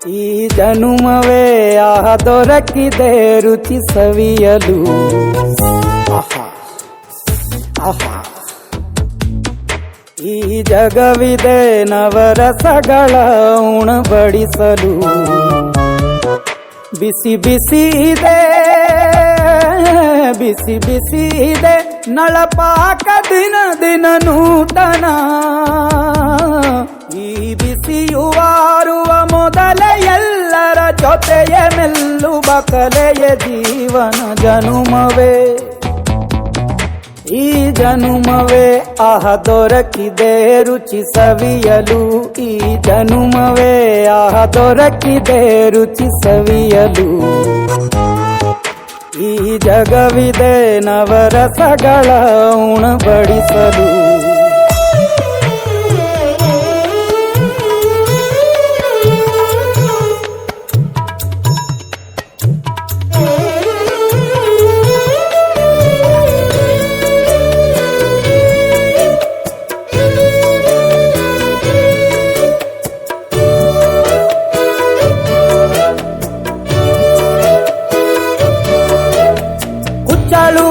ಈ ಜನುಮವೇ ದೊರಕಿದೆ ರುಚಿ ಸವಿಯಲು. ಆಹಾ ಆಹಾ, ಈ ಜಗವಿದೆ ನವರಸಗಳ ಉಣಬಡಿಸಲು. ಬಿಸಿ ಬಿಸಿ ಇದೆ, ಬಿಸಿ ಬಿಸಿ ಇದೆ ನಳಪಾಕ ದಿನ ದಿನ ನೂತನ. ಈ ಬಿಸಿಯುವಾರುವ ಮೊದಲೇ ಎಲ್ಲರ ಜೊತೆಯ ಮೆಲ್ಲುವ ಕಲೆಯ ಜೀವನ ಜನುಮವೇ. ಈ ಜನುಮವೇ ದೊರಕಿದೆ ರುಚಿ ಸವಿಯಲು. ಈ ಜನುಮವೇ ದೊರಕಿದೆ ರುಚಿ ಸವಿಯಲು. ಈ ಜಗವಿದೆ ನವರಸಗಳ ಉಣಬಡಿಸಲು.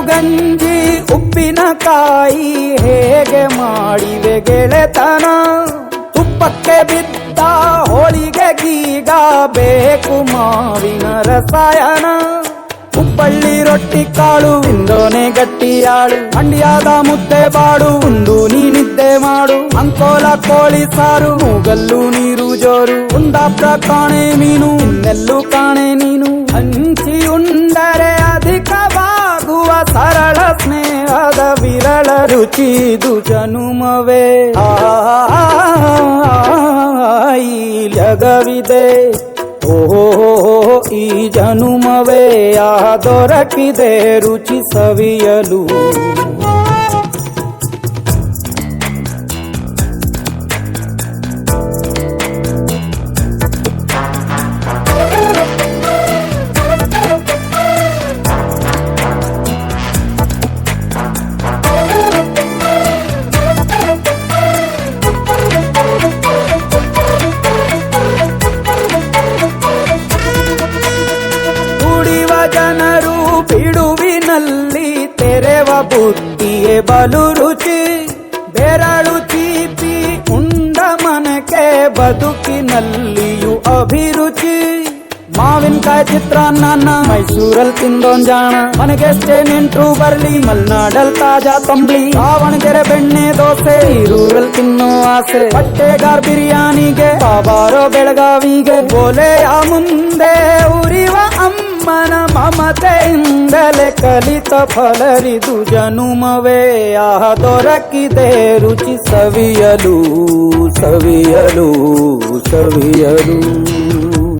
ಗಂಜಿ ಉಪ್ಪಿನಕಾಯಿ ಹೇಗೆ ಮಾಡಿವೆ ಗೆಳೆತನ. ತುಪ್ಪಕ್ಕೆ ಬಿದ್ದ ಹೋಳಿಗೆ ಗೀಗ ಬೇಕು ಮಾವಿನ ರಸಾಯನ. ಹುಬ್ಬಳ್ಳಿ ರೊಟ್ಟಿ ಕಾಳು ಇಂದೋನೆ ಗಟ್ಟಿಯಾಳು. ಮಂಡ್ಯದ ಮುದ್ದೆ ಬಾಡು ಉಂಡು ನೀನಿದ್ದೆ ಮಾಡು. ಅಂಕೋಲ ಕೋಳಿ ಸಾರು ಮೂಗಲ್ಲು ನೀರು ಜೋರು. ಕುಂದಾಪುರ ಕಾಣೆ ಮೀನು ಇನ್ನೆಲ್ಲೂ ಕಾಣೆ ನೀನು. ಹಂಚಿ ಉಂಡರೆ ಅಧಿಕವಾಗುವ ಸರಳ ಸ್ನೇಹದ ವಿರಳ ರುಚಿದು ಜನುಮವೇ. ಈ ಜಗವಿದೆ ಓಹೋ, ಈ ಜನುಮವೇ ದೊರಕಿದೆ ರುಚಿ ಸವಿಯಲು. ಜನರು ಬಿಡುವಿನಲ್ಲಿ ತೆರೆವ ಬುದ್ಧಿಯೇ ಬಲು ರುಚಿ. ಬೆರಳು ಚೀಪಿ ಉಂಡ ಮನಕ್ಕೆ ಬದುಕಿನಲ್ಲಿಯೂ ಅಭಿರುಚಿ. ಮಾವಿನಕಾಯಿ ಚಿತ್ರಾನ್ನ ಮೈಸೂರಲ್ಲಿ ತಿಂದೋನ್ ಜಾಣ. ಮನೆಗೆಷ್ಟೇ ನೆಂಟ್ರು ಬರ್ಲಿ ಮಲ್ನಾಡಲ್ ತಾಜಾ ತಂಬ್ಳಿ. ದಾವಣಗೆರೆ ಬೆಣ್ಣೆ ದೋಸೆ ಈರೂರಲ್ಲಿ ತಿನ್ನೋ ಆಸೆ. ಬಟ್ಟೆಗಾರ್ ಬಿರಿಯಾನಿಗೆ ಬಾಬಾರೋ ಬೆಳಗಾವಿಗೆ. ಗೋಲೆಯ ಮುಂದೆ ಉರಿವ ಅಮ್ಮನ ಮಮತೆಯಿಂದಲೇ ಕಲಿತ ಫಲರಿದು ಜನುಮವೇ. ದೊರಕಿದೆ ರುಚಿ ಸವಿಯಲು ಸವಿಯಲು ಸವಿಯಲು.